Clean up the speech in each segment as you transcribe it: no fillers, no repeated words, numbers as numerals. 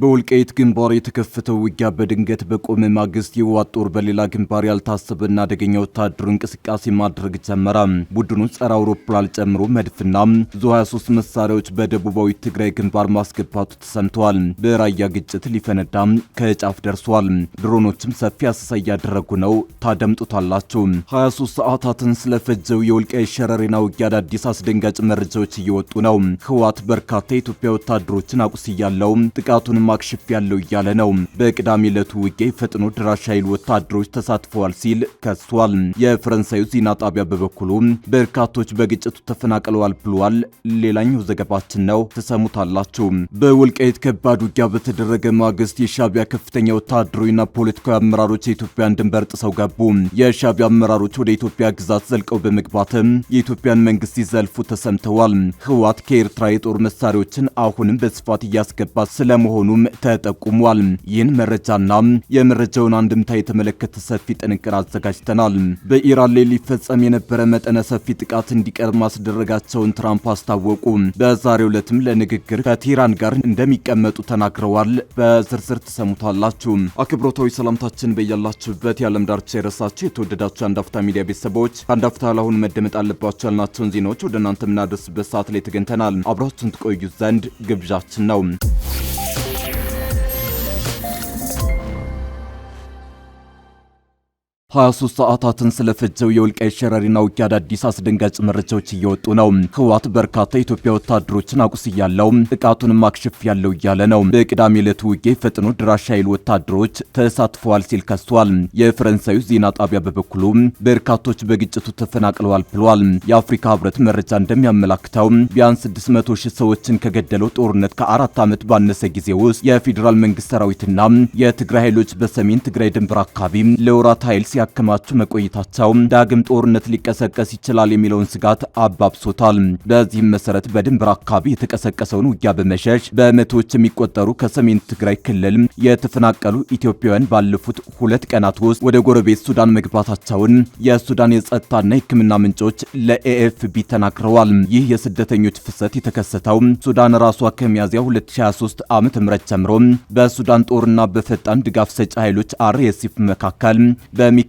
በወልቃይት ግንባር የተከፈተው ውጊያ በድንገት በቆመ ማግስት የህወሓት ጦር በሌላ ግንባር ያልታሰበና አደገኛ ወታደራዊ እንቅስቃሴ ማድረግ ጀመረ። ቡድኑ ጸረ አውሮፕላን ጨምሮ መድፍና ዙ 23 መሳሪያዎች በደቡባዊ ትግራይ ግንባር ማስገባቱ ተሰምተዋል። በራያ ግጭት ሊፈነዳ ከጫፍ ደርሷል። ድሮኖችም ሰፊ አሰሳ እያደረጉ ነው። ታደምጡታላችሁ። 23 ሰዓታትን ስለፈጀው የወልቃይት ሸረሪና ውጊያ አዳዲስ አስደንጋጭ መረጃዎች እየወጡ ነው። ህወሓት በርካታ የኢትዮጵያ ወታደሮችን አቁስያለው ጥቃቱን ማክሽፍ ያለው እያለ ነው። በቅዳሜ ዕለቱ ውጊያ የፈጥኖ ድራሽ ኃይል ወታደሮች ተሳትፈዋል ሲል ከሷል። የፈረንሳዩ ዜና ጣቢያ በበኩሉ በርካቶች በግጭቱ ተፈናቅለዋል ብሏል። ሌላኛው ዘገባችን ነው፣ ተሰሙታላችሁ። በወልቃይት ከባድ ውጊያ በተደረገ ማግስት የሻቢያ ከፍተኛ ወታደራዊና ፖለቲካዊ አመራሮች የኢትዮጵያን ድንበር ጥሰው ገቡ። የሻቢያ አመራሮች ወደ ኢትዮጵያ ግዛት ዘልቀው በመግባትም የኢትዮጵያን መንግስት ሲዘልፉ ተሰምተዋል። ህወሓት ከኤርትራ የጦር መሳሪያዎችን አሁንም በስፋት እያስገባ ስለመሆኑ ተጠቁሟል። ይህን መረጃና የመረጃውን አንድምታ የተመለከተ ሰፊ ጥንቅር አዘጋጅተናል። በኢራን ላይ ሊፈጸም የነበረ መጠነ ሰፊ ጥቃት እንዲቀር ማስደረጋቸውን ትራምፕ አስታወቁ። በዛሬው ዕለትም ለንግግር ከቴህራን ጋር እንደሚቀመጡ ተናግረዋል። በዝርዝር ተሰሙታላችሁ። አክብሮታዊ ሰላምታችን በያላችሁበት የዓለም ዳርቻ የረሳችሁ የተወደዳችሁ አንዳፍታ ሚዲያ ቤተሰቦች አንዳፍታ ለአሁኑ መደመጥ አለባቸው ያልናቸውን ዜናዎች ወደ እናንተ የምናደርስበት ሰዓት ላይ ተገኝተናል። አብራችሁን ትቆዩ ዘንድ ግብዣችን ነው። 23 ሰዓታትን ስለፈጀው የወልቃይት ሸረሪና ውጊያ አዳዲስ አስደንጋጭ መረጃዎች እየወጡ ነው። ህወሓት በርካታ የኢትዮጵያ ወታደሮችን አቁስያለው ጥቃቱን ማክሸፍ ያለው እያለ ነው። በቅዳሜ ዕለቱ ውጊያ ፈጥኖ ድራሽ ኃይል ወታደሮች ተሳትፈዋል ሲል ከሷል። የፈረንሳዩ ዜና ጣቢያ በበኩሉ በርካቶች በግጭቱ ተፈናቅለዋል ብሏል። የአፍሪካ ህብረት መረጃ እንደሚያመላክተው ቢያንስ 600 ሺህ ሰዎችን ከገደለው ጦርነት ከ4 ዓመት ባነሰ ጊዜ ውስጥ የፌዴራል መንግስት ሰራዊትና የትግራይ ኃይሎች በሰሜን ትግራይ ድንበር አካባቢ ለወራት ኃይል ያከማቹ መቆየታቸው ዳግም ጦርነት ሊቀሰቀስ ይችላል የሚለውን ስጋት አባብሶታል። በዚህም መሰረት በድንበር አካባቢ የተቀሰቀሰውን ውጊያ በመሸሽ በመቶዎች የሚቆጠሩ ከሰሜን ትግራይ ክልል የተፈናቀሉ ኢትዮጵያውያን ባለፉት 2 ቀናት ውስጥ ወደ ጎረቤት ሱዳን መግባታቸውን የሱዳን የጸጥታና የሕክምና ምንጮች ለኤኤፍቢ ተናግረዋል። ይህ የስደተኞች ፍሰት የተከሰተው ሱዳን ራሷ ከሚያዝያ 2023 ዓ.ም ጀምሮ በሱዳን ጦርና በፈጣን ድጋፍ ሰጪ ኃይሎች አርኤስኤፍ መካከል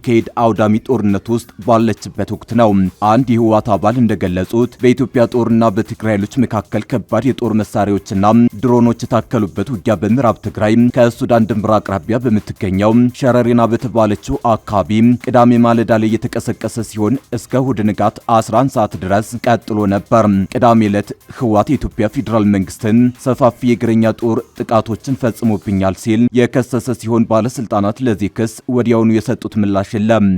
ከሄድ አውዳሚ ጦርነት ውስጥ ባለችበት ወቅት ነው። አንድ የህወሓት አባል እንደገለጹት በኢትዮጵያ ጦርና በትግራይ ኃይሎች መካከል ከባድ የጦር መሳሪያዎችና ድሮኖች የታከሉበት ውጊያ በምዕራብ ትግራይ ከሱዳን ድንበር አቅራቢያ በምትገኘው ሸረሪና በተባለችው አካባቢ ቅዳሜ ማለዳ ላይ የተቀሰቀሰ ሲሆን እስከ እሁድ ንጋት 11 ሰዓት ድረስ ቀጥሎ ነበር። ቅዳሜ ዕለት ህወሓት የኢትዮጵያ ፌዴራል መንግስትን ሰፋፊ የእግረኛ ጦር ጥቃቶችን ፈጽሞብኛል ሲል የከሰሰ ሲሆን ባለስልጣናት ለዚህ ክስ ወዲያውኑ የሰጡት ምላሽ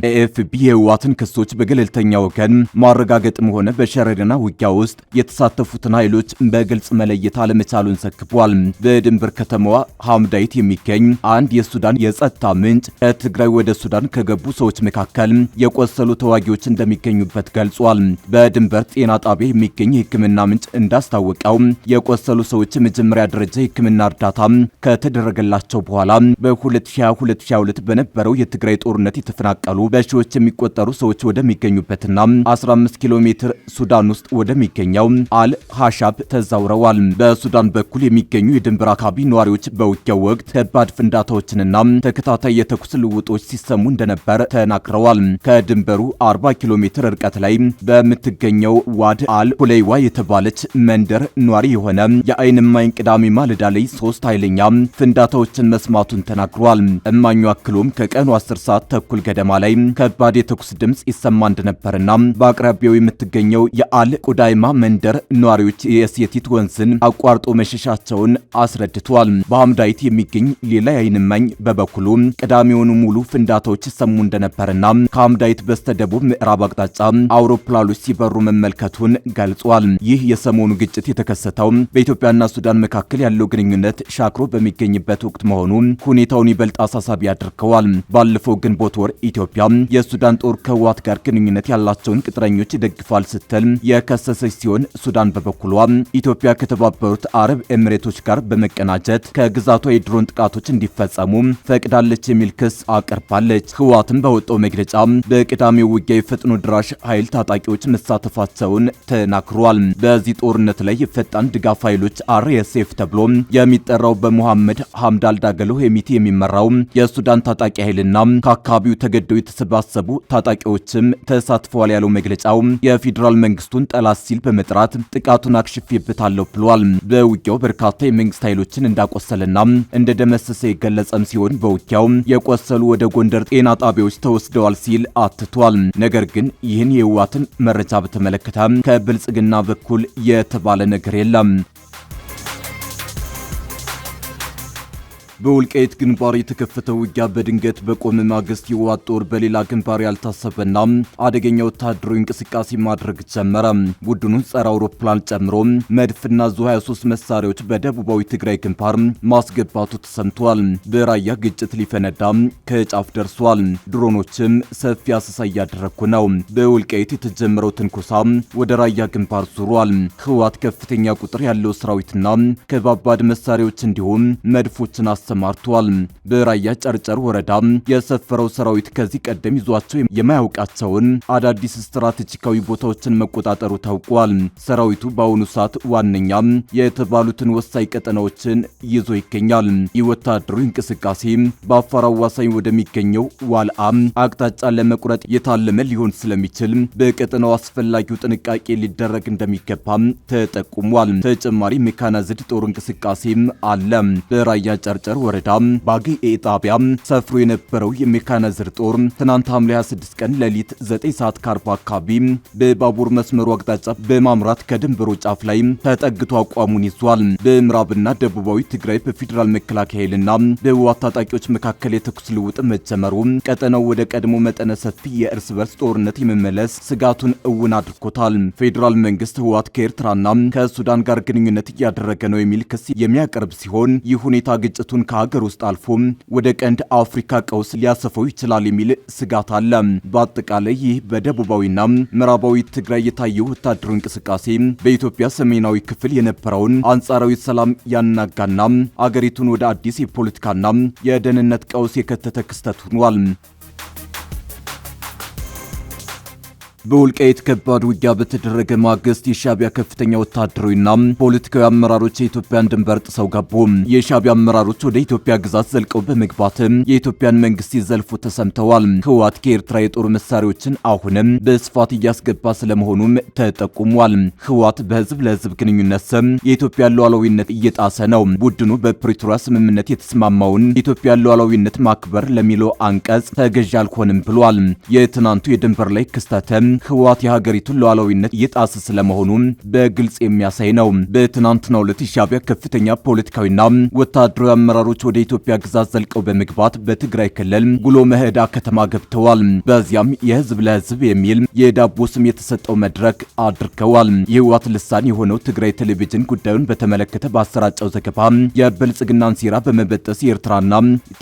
ኤኤፍቢ የህወሓትን ክሶች በገለልተኛ ወገን ማረጋገጥም ሆነ በሸረሪና ውጊያ ውስጥ የተሳተፉትን ኃይሎች በግልጽ መለየት አለመቻሉን ዘግቧል። በድንበር ከተማዋ ሐምዳይት የሚገኝ አንድ የሱዳን የጸጥታ ምንጭ ከትግራይ ወደ ሱዳን ከገቡ ሰዎች መካከል የቆሰሉ ተዋጊዎች እንደሚገኙበት ገልጿል። በድንበር ጤና ጣቢያ የሚገኝ የህክምና ምንጭ እንዳስታወቀው የቆሰሉ ሰዎች የመጀመሪያ ደረጃ የህክምና እርዳታ ከተደረገላቸው በኋላ በ2022 በነበረው የትግራይ ጦርነት የተፈናቀሉ በሺዎች የሚቆጠሩ ሰዎች ወደሚገኙበትና 15 ኪሎ ሜትር ሱዳን ውስጥ ወደሚገኘው አል ሐሻብ ተዛውረዋል። በሱዳን በኩል የሚገኙ የድንበር አካባቢ ነዋሪዎች በውጊያው ወቅት ከባድ ፍንዳታዎችንና ተከታታይ የተኩስ ልውጦች ሲሰሙ እንደነበር ተናግረዋል። ከድንበሩ 40 ኪሎ ሜትር ርቀት ላይ በምትገኘው ዋድ አል ሁለይዋ የተባለች መንደር ነዋሪ የሆነ የአይን እማኝ ቅዳሜ ማለዳ ላይ 3 ኃይለኛ ፍንዳታዎችን መስማቱን ተናግሯል። እማኙ አክሎም ከቀኑ 10 ሰዓት ተኩል ገደማ ላይ ከባድ የተኩስ ድምጽ ይሰማ እንደነበርና በአቅራቢያው የምትገኘው የአል ቁዳይማ መንደር ነዋሪዎች የሴቲት ወንዝን አቋርጦ መሸሻቸውን አስረድቷል። በሐምዳይት የሚገኝ ሌላ የዓይን እማኝ በበኩሉ ቅዳሜውን ሙሉ ፍንዳታዎች ይሰሙ እንደነበርና ከሐምዳይት በስተደቡብ ምዕራብ አቅጣጫ አውሮፕላኖች ሲበሩ መመልከቱን ገልጿል። ይህ የሰሞኑ ግጭት የተከሰተው በኢትዮጵያና ሱዳን መካከል ያለው ግንኙነት ሻክሮ በሚገኝበት ወቅት መሆኑ ሁኔታውን ይበልጥ አሳሳቢ አድርገዋል። ባለፈው ግንቦት ወር ኢትዮጵያ የሱዳን ጦር ከህወሓት ጋር ግንኙነት ያላቸውን ቅጥረኞች ይደግፋል ስትል የከሰሰች ሲሆን ሱዳን በበኩሏ ኢትዮጵያ ከተባበሩት አረብ ኤሚሬቶች ጋር በመቀናጀት ከግዛቷ የድሮን ጥቃቶች እንዲፈጸሙ ፈቅዳለች የሚል ክስ አቀርባለች። ህወሓትም በወጣው መግለጫ በቅዳሜው ውጊያ የፈጥኖ ድራሽ ኃይል ታጣቂዎች መሳተፋቸውን ተናግሯል። በዚህ ጦርነት ላይ የፈጣን ድጋፍ ኃይሎች RSF ተብሎ የሚጠራው በመሐመድ ሐምዳል ዳገሎ ሄሚቲ የሚመራው የሱዳን ታጣቂ ኃይልና ከአካባቢው ተገደው የተሰባሰቡ ታጣቂዎችም ተሳትፈዋል ያለው መግለጫው የፌዴራል መንግስቱን ጠላት ሲል በመጥራት ጥቃቱን አክሽፌበታለሁ ብሏል። በውጊያው በርካታ የመንግስት ኃይሎችን እንዳቆሰለና እንደደመሰሰ የገለጸም ሲሆን በውጊያው የቆሰሉ ወደ ጎንደር ጤና ጣቢያዎች ተወስደዋል ሲል አትቷል። ነገር ግን ይህን የህወሓትን መረጃ በተመለከተ ከብልጽግና በኩል የተባለ ነገር የለም። በወልቃይት ግንባር የተከፈተው ውጊያ በድንገት በቆመ ማግስት የህወሓት ጦር በሌላ ግንባር ያልታሰበና አደገኛ ወታደራዊ እንቅስቃሴ ማድረግ ጀመረ። ቡድኑ ጸረ አውሮፕላን ጨምሮ መድፍና ዙ-23 መሳሪያዎች በደቡባዊ ትግራይ ግንባር ማስገባቱ ተሰምቷል። በራያ ግጭት ሊፈነዳ ከጫፍ ደርሷል። ድሮኖችም ሰፊ አሰሳ እያደረጉ ነው። በወልቃይት የተጀመረው ትንኮሳ ወደ ራያ ግንባር ዙሯል። ህወሓት ከፍተኛ ቁጥር ያለው ሰራዊትና ከባባድ መሳሪያዎች እንዲሁም መድፎችን ተሰማርቷል። በራያ ጨርጨር ወረዳ የሰፈረው ሰራዊት ከዚህ ቀደም ይዟቸው የማያውቃቸውን አዳዲስ ስትራቴጂካዊ ቦታዎችን መቆጣጠሩ ታውቋል። ሰራዊቱ በአሁኑ ሰዓት ዋነኛ የተባሉትን ወሳኝ ቀጠናዎችን ይዞ ይገኛል። የወታደራዊ እንቅስቃሴ በአፋር አዋሳኝ ወደሚገኘው ዋልአ አቅጣጫ ለመቁረጥ የታለመ ሊሆን ስለሚችል በቀጠናው አስፈላጊው ጥንቃቄ ሊደረግ እንደሚገባ ተጠቁሟል። ተጨማሪ ሜካናይዝድ ጦር እንቅስቃሴ አለ። በራያ ጨርጨር ወረዳ ባጊኤ ጣቢያ ሰፍሮ የነበረው የሜካናይዝድ ጦር ትናንት ሐምሌ 26 ቀን ሌሊት 9 ሰዓት ከ40 አካባቢ በባቡር መስመሩ አቅጣጫ በማምራት ከድንበሩ ጫፍ ላይ ተጠግቶ አቋሙን ይዟል። በምዕራብና ደቡባዊ ትግራይ በፌዴራል መከላከያ ኃይልና በህወሓት ታጣቂዎች መካከል የተኩስ ልውውጥ መጀመሩ ቀጠናው ወደ ቀድሞ መጠነ ሰፊ የእርስ በርስ ጦርነት የመመለስ ስጋቱን እውን አድርጎታል። ፌዴራል መንግስት ህወሓት ከኤርትራና ከሱዳን ጋር ግንኙነት እያደረገ ነው የሚል ክስ የሚያቀርብ ሲሆን ይህ ሁኔታ ግጭቱን ከሀገር ውስጥ አልፎ ወደ ቀንድ አፍሪካ ቀውስ ሊያሰፈው ይችላል የሚል ስጋት አለ። በአጠቃላይ ይህ በደቡባዊና ምዕራባዊ ትግራይ የታየው ወታደራዊ እንቅስቃሴ በኢትዮጵያ ሰሜናዊ ክፍል የነበረውን አንጻራዊ ሰላም ያናጋና አገሪቱን ወደ አዲስ የፖለቲካና የደህንነት ቀውስ የከተተ ክስተት ሆኗል። በወልቃይት ከባድ ውጊያ በተደረገ ማግስት የሻዕቢያ ከፍተኛ ወታደራዊና ፖለቲካዊ አመራሮች የኢትዮጵያን ድንበር ጥሰው ገቡ። የሻዕቢያ አመራሮች ወደ ኢትዮጵያ ግዛት ዘልቀው በመግባት የኢትዮጵያን መንግስት ሲዘልፉ ተሰምተዋል። ህወሓት ከኤርትራ የጦር መሳሪያዎችን አሁንም በስፋት እያስገባ ስለመሆኑም ተጠቁሟል። ህወሓት በህዝብ ለህዝብ ግንኙነት ስም የኢትዮጵያን ሉዓላዊነት እየጣሰ ነው። ቡድኑ በፕሪቶሪያ ስምምነት የተስማማውን የኢትዮጵያን ሉዓላዊነት ማክበር ለሚለው አንቀጽ ተገዥ አልሆንም ብሏል። የትናንቱ የድንበር ላይ ክስተትም ህወሓት የሀገሪቱን ሉዓላዊነት እየጣሰ ስለመሆኑ በግልጽ የሚያሳይ ነው። በትናንትናው ዕለት የሻዕቢያ ከፍተኛ ፖለቲካዊና ወታደራዊ አመራሮች ወደ ኢትዮጵያ ግዛት ዘልቀው በመግባት በትግራይ ክልል ጉሎ መህዳ ከተማ ገብተዋል። በዚያም የህዝብ ለህዝብ የሚል የዳቦ ስም የተሰጠው መድረክ አድርገዋል። የህወሓት ልሳን የሆነው ትግራይ ቴሌቪዥን ጉዳዩን በተመለከተ ባሰራጨው ዘገባ የብልጽግናን ሴራ በመበጠስ የኤርትራና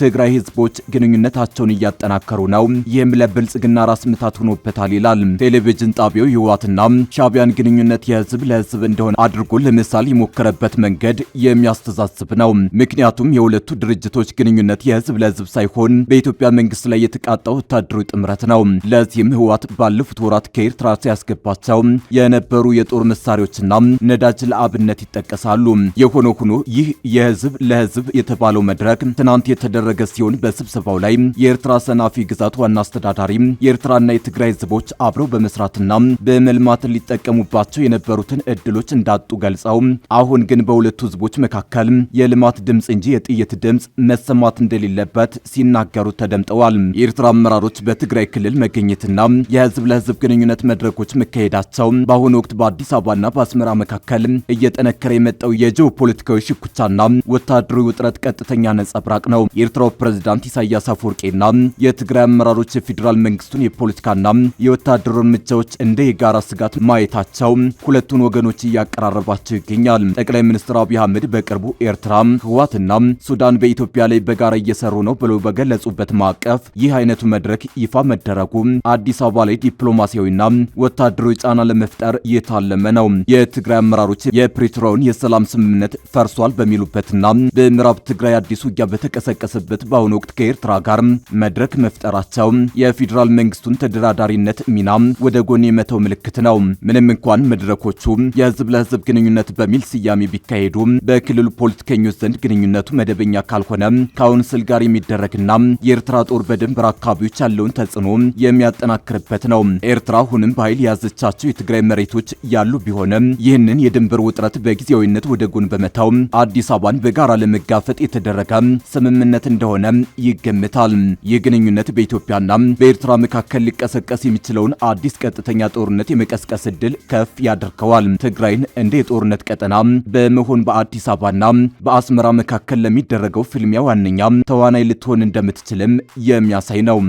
ትግራይ ህዝቦች ግንኙነታቸውን እያጠናከሩ ነው፣ ይህም ለብልጽግና ራስ ምታት ሆኖበታል ይላል። ቴሌቪዥን ጣቢያው የህወሓትና ሻዕቢያን ግንኙነት የህዝብ ለህዝብ እንደሆነ አድርጎ ለምሳሌ የሞከረበት መንገድ የሚያስተዛዝብ ነው። ምክንያቱም የሁለቱ ድርጅቶች ግንኙነት የህዝብ ለህዝብ ሳይሆን በኢትዮጵያ መንግስት ላይ የተቃጣው ወታደራዊ ጥምረት ነው። ለዚህም ህወሓት ባለፉት ወራት ከኤርትራ ሲያስገባቸው የነበሩ የጦር መሳሪያዎችና ነዳጅ ለአብነት ይጠቀሳሉ። የሆነ ሆኖ ይህ የህዝብ ለህዝብ የተባለው መድረክ ትናንት የተደረገ ሲሆን በስብሰባው ላይ የኤርትራ ሰናፊ ግዛት ዋና አስተዳዳሪ የኤርትራና የትግራይ ህዝቦች አብረው በመስራትና በመልማት ሊጠቀሙባቸው የነበሩትን እድሎች እንዳጡ ገልጸው አሁን ግን በሁለቱ ህዝቦች መካከል የልማት ድምጽ እንጂ የጥይት ድምጽ መሰማት እንደሌለበት ሲናገሩ ተደምጠዋል። የኤርትራ አመራሮች በትግራይ ክልል መገኘትና የህዝብ ለህዝብ ግንኙነት መድረኮች መካሄዳቸው በአሁኑ ወቅት በአዲስ አበባና በአስመራ መካከል እየጠነከረ የመጣው የጂኦፖለቲካዊ ሽኩቻና ወታደራዊ ውጥረት ቀጥተኛ ነጸብራቅ ነው። የኤርትራው ፕሬዝዳንት ኢሳያስ አፈወርቂና የትግራይ አመራሮች የፌዴራል መንግስቱን የፖለቲካና የወታደራዊ የወታደራዊ እርምጃዎች እንደ የጋራ ስጋት ማየታቸው ሁለቱን ወገኖች እያቀራረባቸው ይገኛል። ጠቅላይ ሚኒስትር አብይ አህመድ በቅርቡ ኤርትራ፣ ህወሓትና ሱዳን በኢትዮጵያ ላይ በጋራ እየሰሩ ነው ብለው በገለጹበት ማዕቀፍ ይህ አይነቱ መድረክ ይፋ መደረጉ አዲስ አበባ ላይ ዲፕሎማሲያዊና ወታደራዊ ጫና ለመፍጠር የታለመ ነው። የትግራይ አመራሮች የፕሪቶሪያውን የሰላም ስምምነት ፈርሷል በሚሉበትና በምዕራብ ትግራይ አዲስ ውጊያ በተቀሰቀሰበት በአሁኑ ወቅት ከኤርትራ ጋር መድረክ መፍጠራቸው የፌዴራል መንግስቱን ተደራዳሪነት ሚና ወደ ጎን የመተው ምልክት ነው። ምንም እንኳን መድረኮቹ የህዝብ ለህዝብ ግንኙነት በሚል ስያሜ ቢካሄዱ በክልሉ ፖለቲከኞች ዘንድ ግንኙነቱ መደበኛ ካልሆነ ካውንስል ጋር የሚደረግና የኤርትራ ጦር በድንበር አካባቢዎች ያለውን ተጽዕኖ የሚያጠናክርበት ነው። ኤርትራ አሁንም በኃይል የያዘቻቸው የትግራይ መሬቶች ያሉ ቢሆንም ይህንን የድንበር ውጥረት በጊዜያዊነት ወደ ጎን በመተው አዲስ አበባን በጋራ ለመጋፈጥ የተደረገ ስምምነት እንደሆነ ይገምታል። ይህ ግንኙነት በኢትዮጵያና በኤርትራ መካከል ሊቀሰቀስ የሚችለውን አዲስ ቀጥተኛ ጦርነት የመቀስቀስ ዕድል ከፍ ያደርገዋል። ትግራይን እንደ የጦርነት ቀጠና በመሆን በአዲስ አበባና በአስመራ መካከል ለሚደረገው ፍልሚያ ዋነኛ ተዋናይ ልትሆን እንደምትችልም የሚያሳይ ነው።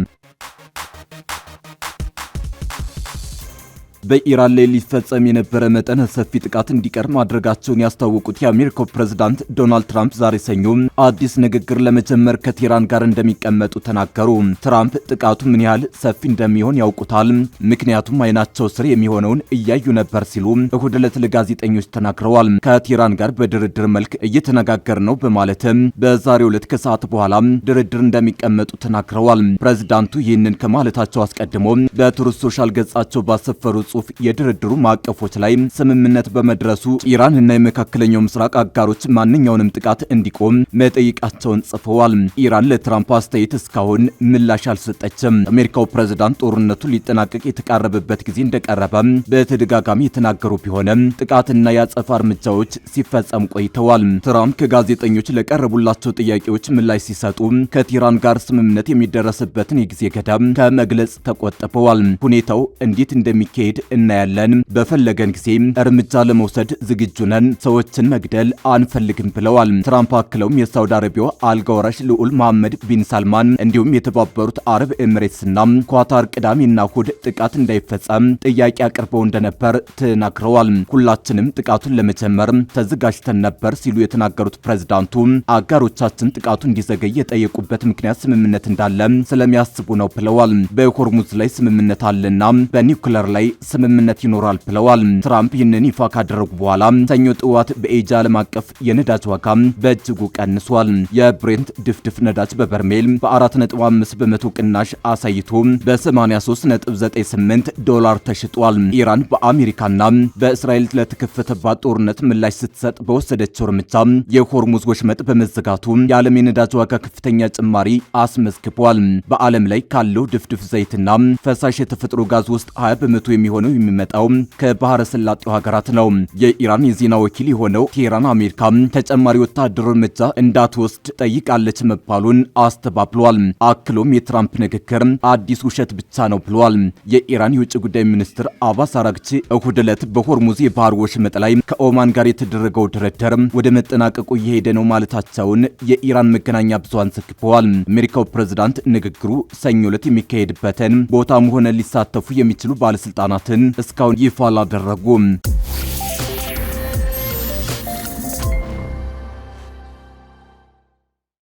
በኢራን ላይ ሊፈጸም የነበረ መጠነ ሰፊ ጥቃት እንዲቀር ማድረጋቸውን ያስታወቁት የአሜሪካው ፕሬዝዳንት ዶናልድ ትራምፕ ዛሬ ሰኞ አዲስ ንግግር ለመጀመር ከቴህራን ጋር እንደሚቀመጡ ተናገሩ። ትራምፕ ጥቃቱ ምን ያህል ሰፊ እንደሚሆን ያውቁታል፣ ምክንያቱም አይናቸው ስር የሚሆነውን እያዩ ነበር ሲሉ እሁድ ዕለት ለጋዜጠኞች ተናግረዋል። ከቴህራን ጋር በድርድር መልክ እየተነጋገር ነው በማለትም በዛሬው ዕለት ከሰዓት በኋላ ድርድር እንደሚቀመጡ ተናግረዋል። ፕሬዝዳንቱ ይህንን ከማለታቸው አስቀድሞ በትሩዝ ሶሻል ገጻቸው ባሰፈሩ ጽሑፍ የድርድሩ ማዕቀፎች ላይ ስምምነት በመድረሱ ኢራን እና የመካከለኛው ምስራቅ አጋሮች ማንኛውንም ጥቃት እንዲቆም መጠየቃቸውን ጽፈዋል። ኢራን ለትራምፕ አስተያየት እስካሁን ምላሽ አልሰጠችም። አሜሪካው ፕሬዝዳንት ጦርነቱ ሊጠናቀቅ የተቃረበበት ጊዜ እንደቀረበ በተደጋጋሚ የተናገሩ ቢሆንም ጥቃትና የአጸፋ እርምጃዎች ሲፈጸሙ ቆይተዋል። ትራምፕ ከጋዜጠኞች ለቀረቡላቸው ጥያቄዎች ምላሽ ሲሰጡ ከቴህራን ጋር ስምምነት የሚደረስበትን የጊዜ ገደብ ከመግለጽ ተቆጥበዋል። ሁኔታው እንዴት እንደሚካሄድ እናያለን። በፈለገን ጊዜ እርምጃ ለመውሰድ ዝግጁ ነን። ሰዎችን መግደል አንፈልግም ብለዋል። ትራምፕ አክለውም የሳውዲ አረቢያው አልጋ ወራሽ ልዑል መሐመድ ቢን ሳልማን እንዲሁም የተባበሩት አረብ ኤሚሬትስና ኳታር ቅዳሜና እሁድ ጥቃት እንዳይፈጸም ጥያቄ አቅርበው እንደነበር ተናግረዋል። ሁላችንም ጥቃቱን ለመጀመር ተዘጋጅተን ነበር ሲሉ የተናገሩት ፕሬዝዳንቱ አጋሮቻችን ጥቃቱ እንዲዘገይ የጠየቁበት ምክንያት ስምምነት እንዳለ ስለሚያስቡ ነው ብለዋል። በሆርሙዝ ላይ ስምምነት አለና በኒውክለር ላይ ስምምነት ይኖራል ብለዋል። ትራምፕ ይህንን ይፋ ካደረጉ በኋላ ሰኞ ጥዋት በኤጃ ዓለም አቀፍ የነዳጅ ዋጋ በእጅጉ ቀንሷል። የብሬንት ድፍድፍ ነዳጅ በበርሜል በ4.5 በመቶ ቅናሽ አሳይቶ በ83.98 ዶላር ተሽጧል። ኢራን በአሜሪካና በእስራኤል ለተከፈተባት ጦርነት ምላሽ ስትሰጥ በወሰደችው እርምጃ የሆርሙዝ ወሽመጥ በመዘጋቱ የዓለም የነዳጅ ዋጋ ከፍተኛ ጭማሪ አስመዝግቧል። በዓለም ላይ ካለው ድፍድፍ ዘይትና ፈሳሽ የተፈጥሮ ጋዝ ውስጥ 20 በመቶ የሚሆነው የሚመጣው ከባህረ ሰላጤው ሀገራት ነው። የኢራን የዜና ወኪል የሆነው ቴህራን አሜሪካ ተጨማሪ ወታደራዊ እርምጃ እንዳትወስድ ጠይቃለች መባሉን አስተባብሏል። አክሎም የትራምፕ ንግግር አዲስ ውሸት ብቻ ነው ብሏል። የኢራን የውጭ ጉዳይ ሚኒስትር አባስ አራግቺ እሁድ ዕለት በሆርሙዝ የባህር ወሽመጥ ላይ ከኦማን ጋር የተደረገው ድርድር ወደ መጠናቀቁ እየሄደ ነው ማለታቸውን የኢራን መገናኛ ብዙሃን ዘግበዋል። አሜሪካው ፕሬዝዳንት ንግግሩ ሰኞ ዕለት የሚካሄድበትን ቦታም ሆነ ሊሳተፉ የሚችሉ ባለስልጣናትን እስካሁን ይፋ አላደረጉም።